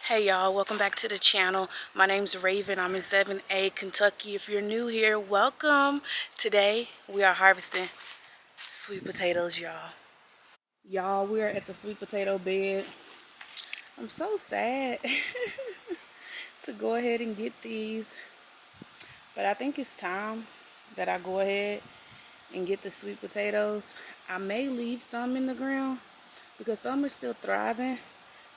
Hey y'all, welcome back to the channel. My name's Raven. I'm in 7A, Kentucky. If you're new here, welcome. Today we are harvesting sweet potatoes, y'all. Y'all, we are at the sweet potato bed. I'm so sad to go ahead and get these, but I think it's time that I go ahead and get the sweet potatoes. I may leave some in the ground because some are still thriving.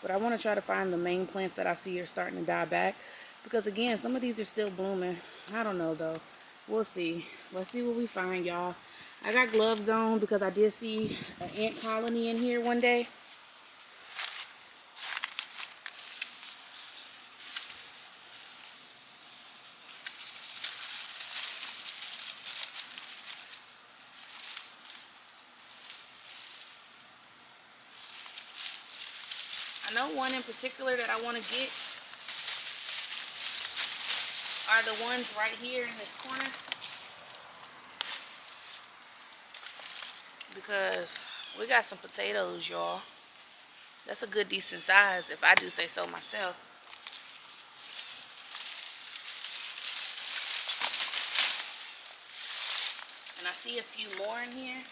But I want to try to find the main plants that I see are starting to die back. Because again, some of these are still blooming. I don't know though. We'll see. Let's see what we find, y'all. I got gloves on because I did see an ant colony in here one day. I know one in particular that I want to get are the ones right here in this corner. Because we got some potatoes, y'all. That's a good decent size if I do say so myself. And I see a few more in here.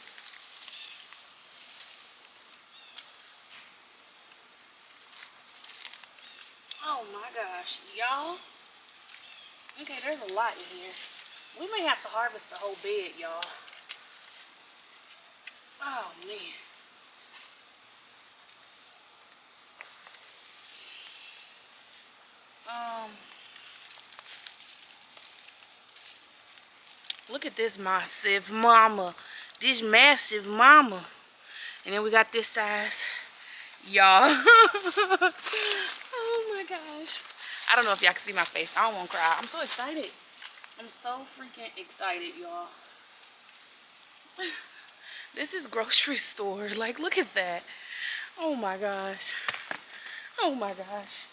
Oh my gosh, y'all. Okay, there's a lot in here. We may have to harvest the whole bed, y'all. Oh man. Look at this massive mama. This massive mama. And then we got this size. Y'all. Oh my gosh. I don't know if y'all can see my face. I don't want to cry. I'm so excited. I'm so freaking excited, y'all. This is grocery store. Like, look at that. Oh my gosh. Oh my gosh.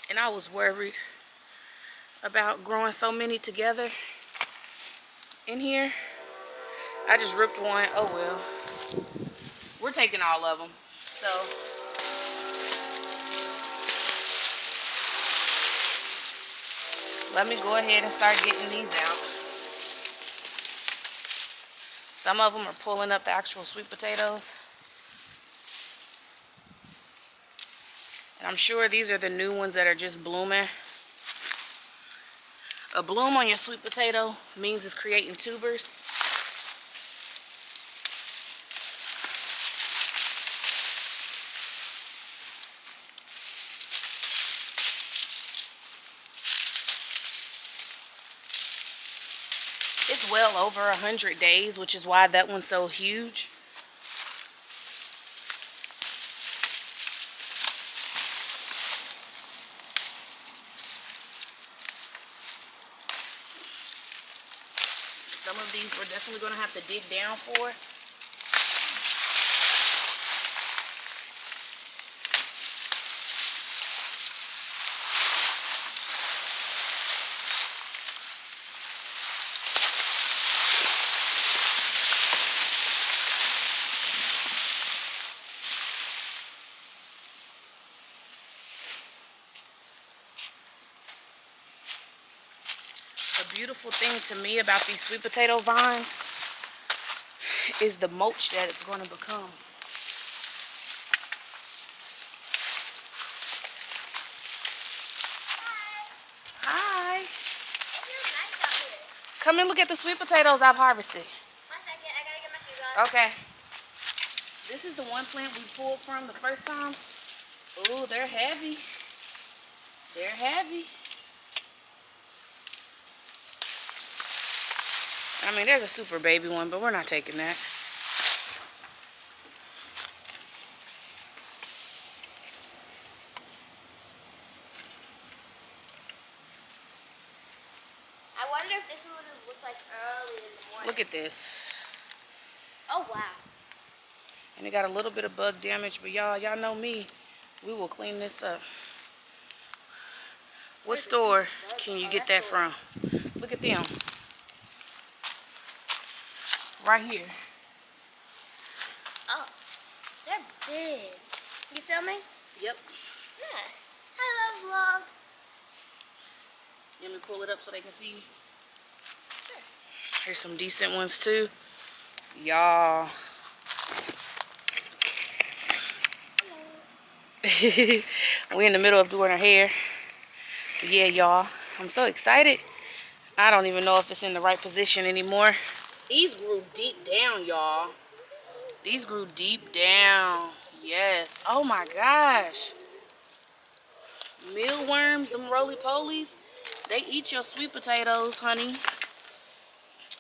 And I was worried about growing so many together in here. I just ripped one. Oh well. We're taking all of them. So let me go ahead and start getting these out. Some of them are pulling up the actual sweet potatoes. And I'm sure these are the new ones that are just blooming. A bloom on your sweet potato means it's creating tubers. It's well over 100 days, which is why that one's so huge. Some of these we're definitely going to have to dig down for. The beautiful thing to me about these sweet potato vines is the mulch that it's going to become. Hi. It feels nice out here. Come and look at the sweet potatoes I've harvested. 1 second, I gotta get my shoes on. Okay. This is the one plant we pulled from the first time. Ooh, they're heavy. They're heavy. I mean, there's a super baby one, but we're not taking that. I wonder if this is what it looks like early in the morning. Look at this. Oh, wow. And it got a little bit of bug damage, but y'all know me. We will clean this up. What store can you get that from? Look at them. Right here. Oh, they're big. You filming? Yep. Yes. Hello, vlog. You want me to pull it up so they can see you? Sure. Here's some decent ones too. Y'all. We in the middle of doing her hair. But yeah, y'all. I'm so excited. I don't even know if it's in the right position anymore. These grew deep down, y'all. These grew deep down. Yes. Oh my gosh. Mealworms, them roly-polies, they eat your sweet potatoes, honey.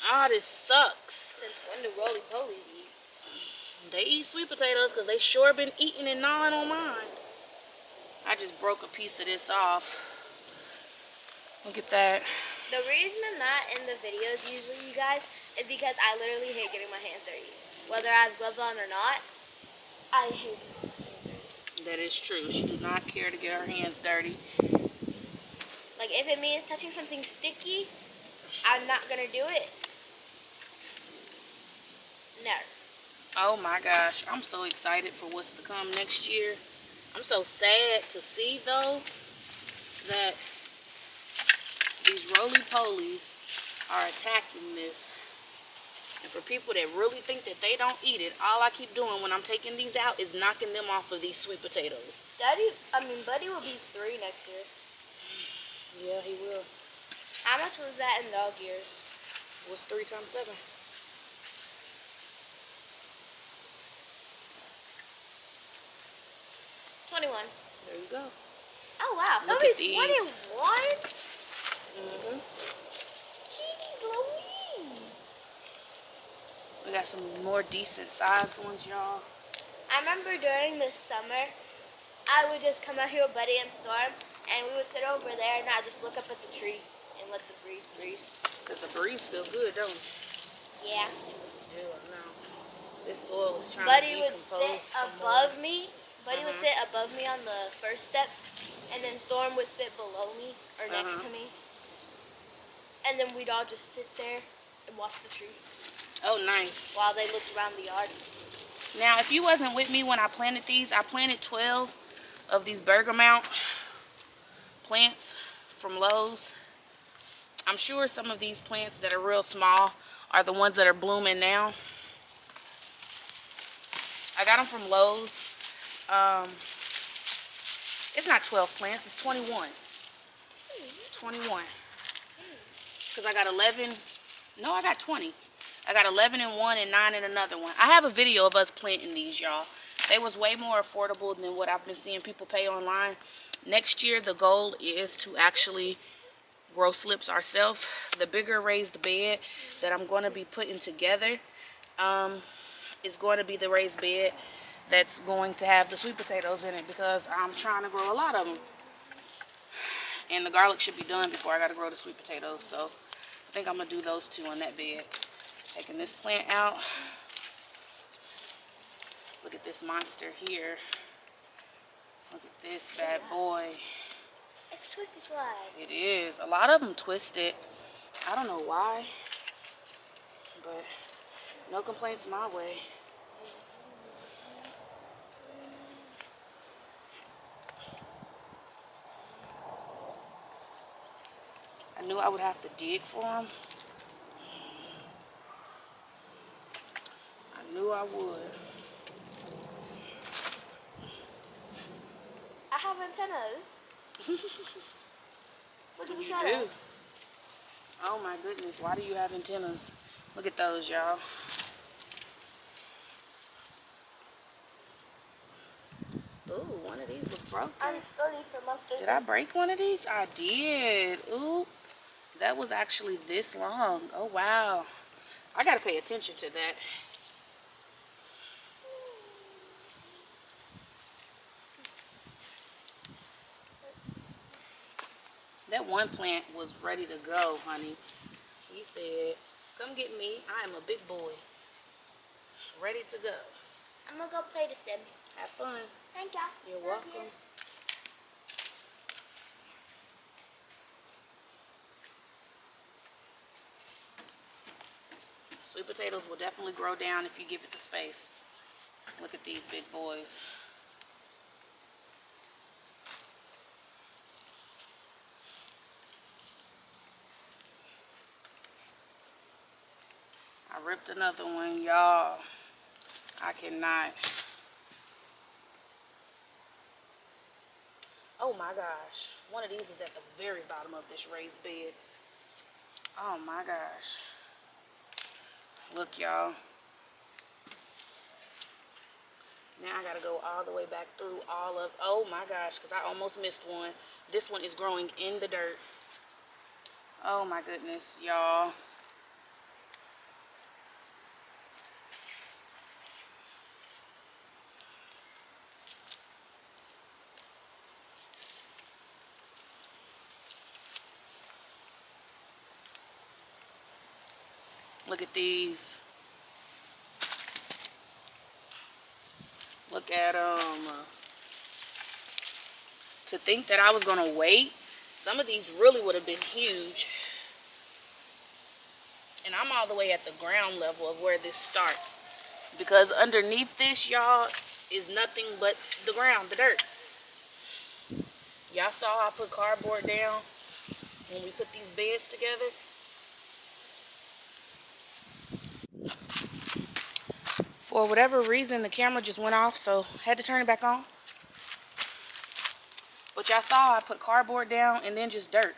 Ah, this sucks. Since when do roly-polies eat? They eat sweet potatoes because they sure been eating and gnawing on mine. I just broke a piece of this off. Look at that. The reason I'm not in the videos usually, you guys, is because I literally hate getting my hands dirty. Whether I have gloves on or not, I hate getting my hands dirty. That is true. She does not care to get her hands dirty. Like, if it means touching something sticky, I'm not going to do it. No. Oh my gosh. I'm so excited for what's to come next year. I'm so sad to see, though, that these roly-polies are attacking this. And for people that really think that they don't eat it, all I keep doing when I'm taking these out is knocking them off of these sweet potatoes. Buddy will be 3 next year. Yeah, he will. How much was that in dog years? What's 3 times 7? 21. There you go. Oh, wow. Look at these. 21? Mm-hmm. Jeez Louise. We got some more decent sized ones, y'all. I remember during the summer, I would just come out here with Buddy and Storm, and we would sit over there, and I'd just look up at the tree and let the breeze breeze. Because the breeze feel good, don't it? Yeah. Yeah, no. This soil is trying Buddy to would decompose sit some above more. me. Buddy would sit above me on the first step, and then Storm would sit below me, or next to me. And then we'd all just sit there and watch the tree. Oh, nice. While they looked around the yard. Now, if you wasn't with me when I planted these, I planted 12 of these bergamot plants from Lowe's. I'm sure some of these plants that are real small are the ones that are blooming now. I got them from Lowe's. It's not 12 plants, it's 21. 21. Because I got 11. No, I got 20. I got 11 in one and 9 in another one. I have a video of us planting these, y'all. They was way more affordable than what I've been seeing people pay online. Next year, the goal is to actually grow slips ourselves. The bigger raised bed that I'm going to be putting together is going to be the raised bed that's going to have the sweet potatoes in it, because I'm trying to grow a lot of them. And the garlic should be done before I got to grow the sweet potatoes. So I think I'm going to do those 2 on that bed. Taking this plant out. Look at this monster here. Look at this bad boy. It's a twisty slide. It is. A lot of them twisted. I don't know why. But no complaints my way. I knew I would have to dig for them. I knew I would. I have antennas. Look at the You shadow. do. Oh my goodness, why do you have antennas? Look at those, y'all. Ooh, one of these was broken. I'm sorry for monsters. Did I break one of these? I did. Ooh, that was actually this long. Oh, wow. I got to pay attention to that. That one plant was ready to go, honey. He said, come get me. I am a big boy. Ready to go. I'm gonna go play The Sims. Have fun. Thank y'all. You're welcome. Sweet potatoes will definitely grow down if you give it the space. Look at these big boys. I ripped another one, y'all. I cannot. Oh my gosh. One of these is at the very bottom of this raised bed. Oh my gosh. Look, y'all. Now I gotta go all the way back through all of, oh my gosh, because I almost missed one. This one is growing in the dirt. Oh my goodness, y'all. Look at these. Look at them. To think that I was gonna wait, some of these really would have been huge. And I'm all the way at the ground level of where this starts. Because underneath this, y'all, is nothing but the ground, the dirt. Y'all saw I put cardboard down when we put these beds together. For whatever reason, the camera just went off, so had to turn it back on. But y'all saw I put cardboard down and then just dirt.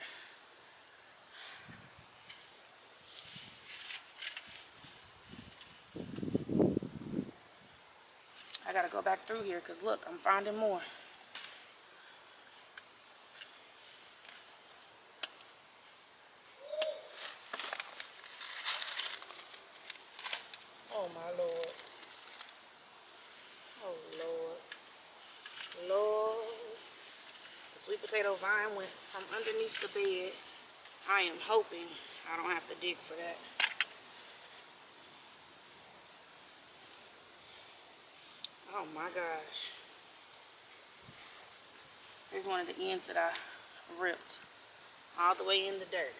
I gotta go back through here because look, I'm finding more. Oh my Lord. Oh Lord. Lord. The sweet potato vine went from underneath the bed. I am hoping I don't have to dig for that. Oh my gosh. Here's one of the ends that I ripped all the way in the dirt.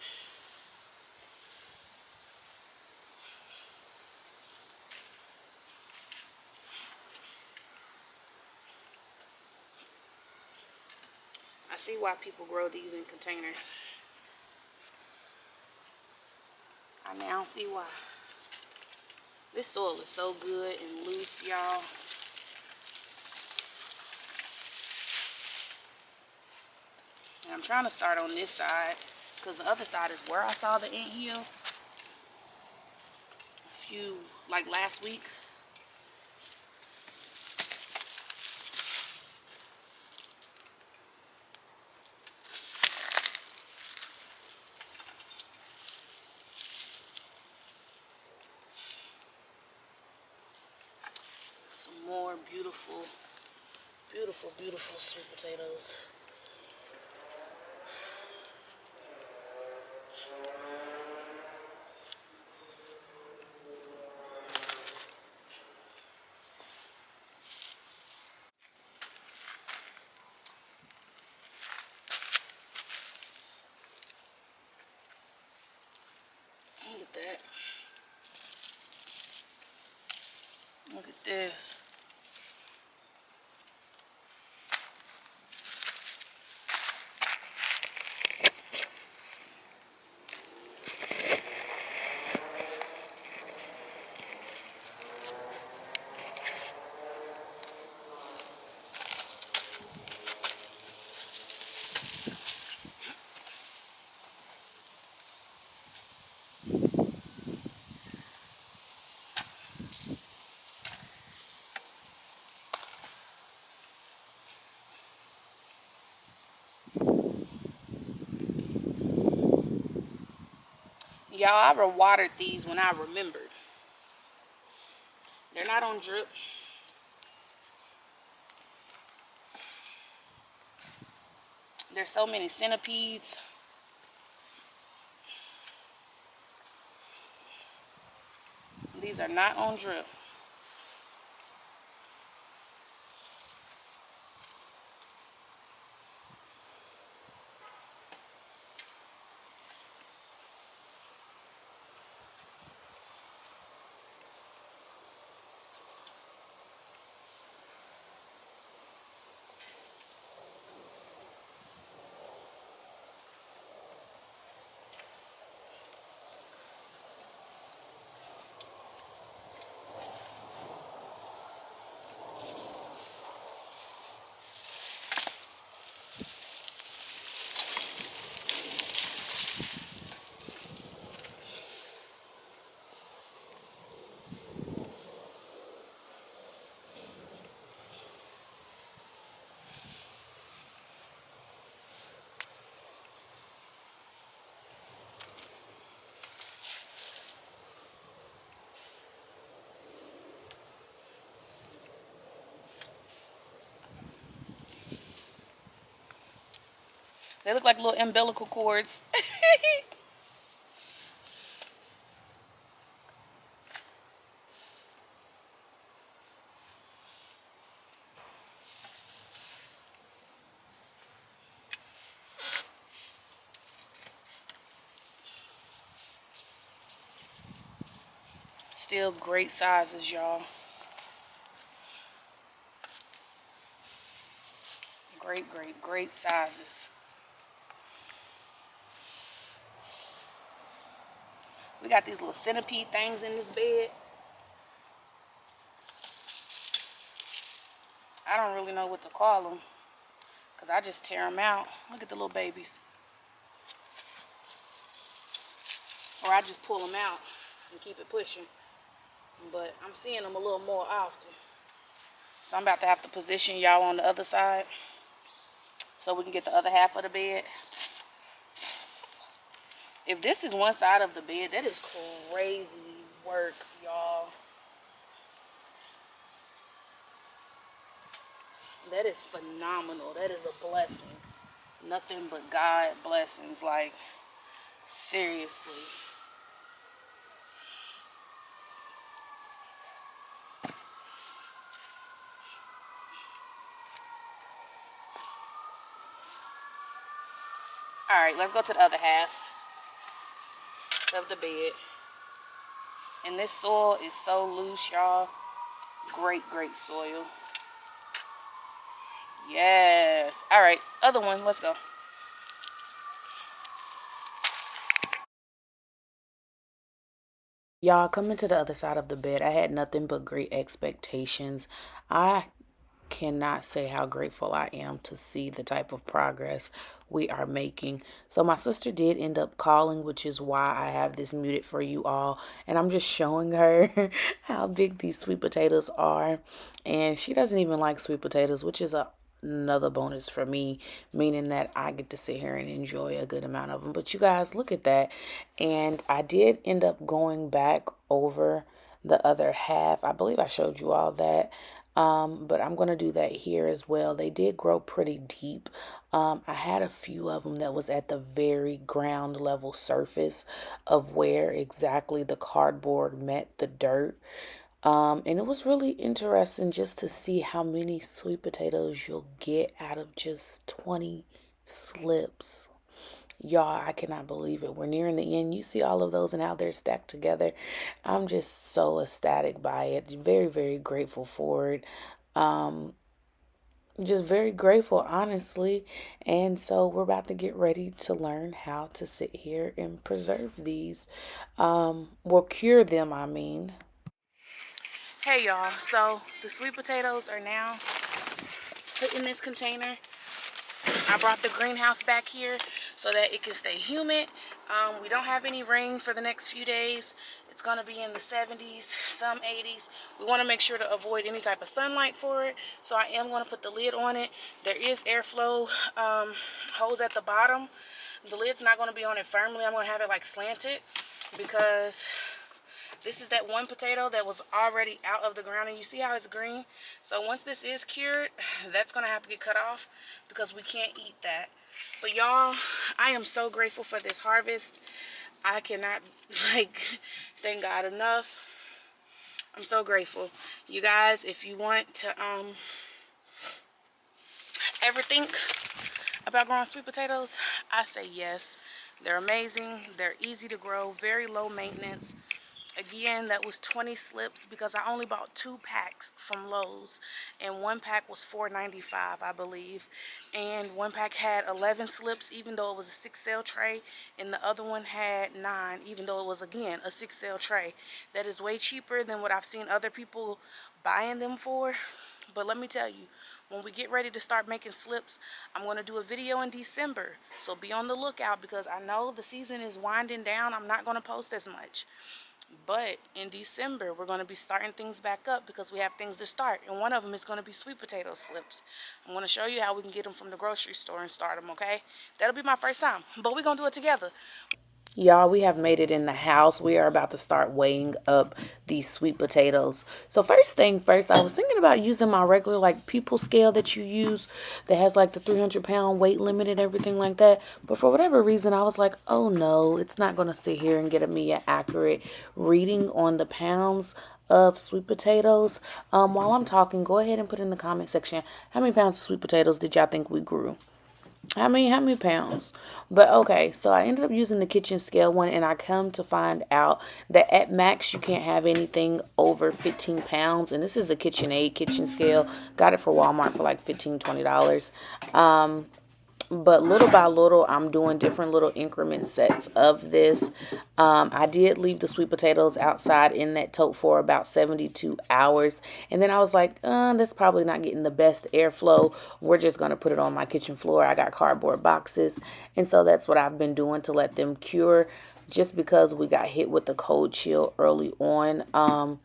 I see why people grow these in containers. I now see why. This soil is so good and loose, y'all. And I'm trying to start on this side because the other side is where I saw the anthill like last week. Some more beautiful, beautiful, beautiful sweet potatoes. Look at that. Look at this. Y'all, I watered these when I remembered. They're not on drip. There's so many centipedes. These are not on drip. They look like little umbilical cords. Still great sizes, y'all. Great, great, great sizes. We got these little centipede things in this bed. I don't really know what to call them because I just tear them out. Look at the little babies. Or I just pull them out and keep it pushing. But I'm seeing them a little more often. So I'm about to have to position y'all on the other side so we can get the other half of the bed. If this is one side of the bed, that is crazy work, y'all. That is phenomenal. That is a blessing. Nothing but God blessings. Like, seriously. Alright, let's go to the other half of the bed. And this soil is so loose, y'all. Great, great soil. Yes. Alright, other one. Let's go. Y'all, coming to the other side of the bed, I had nothing but great expectations. I cannot say how grateful I am to see the type of progress we are making. So my sister did end up calling, which is why I have this muted for you all. And I'm just showing her how big these sweet potatoes are. And she doesn't even like sweet potatoes, which is another bonus for me, meaning that I get to sit here and enjoy a good amount of them. But you guys, look at that. And I did end up going back over the other half. I believe I showed you all that. But I'm going to do that here as well. They did grow pretty deep. I had a few of them that was at the very ground level surface of where exactly the cardboard met the dirt. And it was really interesting just to see how many sweet potatoes you'll get out of just 20 slips. Y'all, I cannot believe it. We're nearing the end. You see all of those and how they're stacked together. I'm just so ecstatic by it. Very, very grateful for it. Just very grateful, honestly. And so we're about to get ready to learn how to sit here and preserve these. Well, cure them, I mean. Hey, y'all. So the sweet potatoes are now put in this container. I brought the greenhouse back here so that it can stay humid. We don't have any rain for the next few days. It's going to be in the 70s, some 80s. We want to make sure to avoid any type of sunlight for it. So I am going to put the lid on it. There is airflow hose at the bottom. The lid's not going to be on it firmly. I'm going to have it like slanted because this is that one potato that was already out of the ground, and you see how it's green? So once this is cured, that's going to have to get cut off because we can't eat that. But y'all, I am so grateful for this harvest. I cannot, thank God enough. I'm so grateful. You guys, if you want to ever think about growing sweet potatoes, I say yes. They're amazing. They're easy to grow, very low maintenance. Again, that was 20 slips because I only bought 2 packs from Lowe's, and one pack was $4.95, I believe, and one pack had 11 slips even though it was a 6-cell tray, and the other one had 9 even though it was, again, a 6-cell tray. That is way cheaper than what I've seen other people buying them for. But let me tell you, when we get ready to start making slips, I'm going to do a video in December. So be on the lookout because I know the season is winding down. I'm not going to post as much. But in December, we're going to be starting things back up because we have things to start. And one of them is going to be sweet potato slips. I'm going to show you how we can get them from the grocery store and start them, okay? That'll be my first time. But we're going to do it together. Y'all, we have made it in the house. We are about to start weighing up these sweet potatoes. So first thing first, I was thinking about using my regular like people scale that you use that has like the 300-pound weight limit and everything like that. But for whatever reason, I was like, oh no, it's not going to sit here and get me an accurate reading on the pounds of sweet potatoes. While I'm talking, go ahead and put in the comment section, how many pounds of sweet potatoes did y'all think we grew? How many pounds? But okay, so I ended up using the kitchen scale one, and I come to find out that at max you can't have anything over 15 pounds. And this is a KitchenAid kitchen scale. Got it for Walmart for like $15-$20. But little by little, I'm doing different little increment sets of this. I did leave the sweet potatoes outside in that tote for about 72 hours. And then I was like, that's probably not getting the best airflow. We're just going to put it on my kitchen floor. I got cardboard boxes. And so that's what I've been doing to let them cure, just because we got hit with the cold chill early on.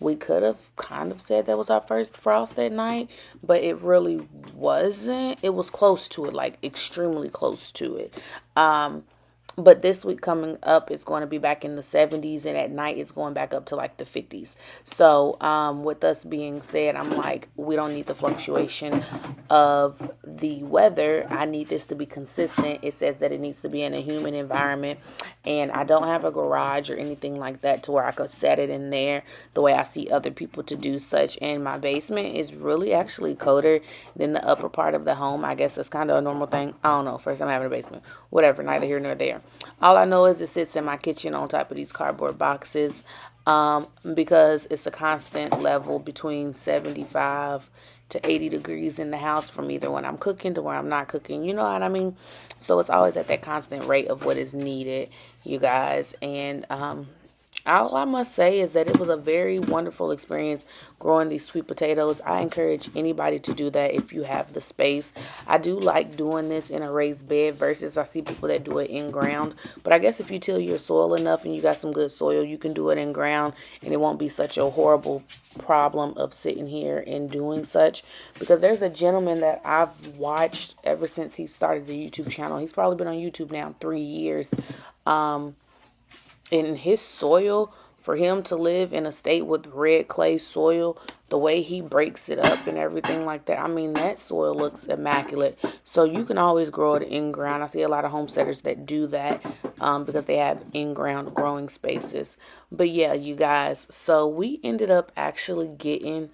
We could have kind of said that was our first frost that night, but it really wasn't. It was close to it, like extremely close to it. But this week coming up, it's going to be back in the 70s, and at night it's going back up to like the 50s. So with us being said, I'm like, we don't need the fluctuation of the weather. I need this to be consistent. It says that it needs to be in a humid environment, and I don't have a garage or anything like that to where I could set it in there the way I see other people to do such. And my basement is really actually colder than the upper part of the home. I guess that's kind of a normal thing. I don't know. First time having a basement. Whatever. Neither here nor there. All I know is it sits in my kitchen on top of these cardboard boxes, because it's a constant level between 75 to 80 degrees in the house from either when I'm cooking to when I'm not cooking. You know what I mean? So it's always at that constant rate of what is needed, you guys. And all I must say is that it was a very wonderful experience growing these sweet potatoes. I encourage anybody to do that if you have the space. I do like doing this in a raised bed versus I see people that do it in ground. But I guess if you till your soil enough and you got some good soil, you can do it in ground, and it won't be such a horrible problem of sitting here and doing such. Because there's a gentleman that I've watched ever since he started the YouTube channel. He's probably been on YouTube now 3 years. In his soil, for him to live in a state with red clay soil, the way he breaks it up and everything like that, I mean, that soil looks immaculate. So you can always grow it in ground. I see a lot of homesteaders that do that because they have in-ground growing spaces. But yeah, you guys, so we ended up actually getting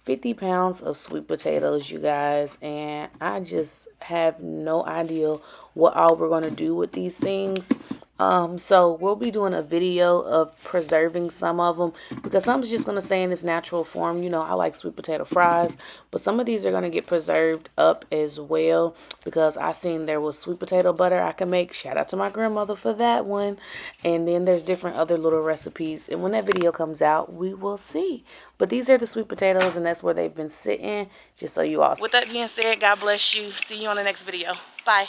50 pounds of sweet potatoes, you guys, and I just have no idea what all we're going to do with these things. So we'll be doing a video of preserving some of them, because some's just going to stay in its natural form. You know, I like sweet potato fries, but some of these are going to get preserved up as well, because I seen there was sweet potato butter I can make. Shout out to my grandmother for that one. And then there's different other little recipes, and when that video comes out, we will see. But these are the sweet potatoes, and that's where they've been sitting, just so you all. With that being said, God bless you. See you on the next video. Bye.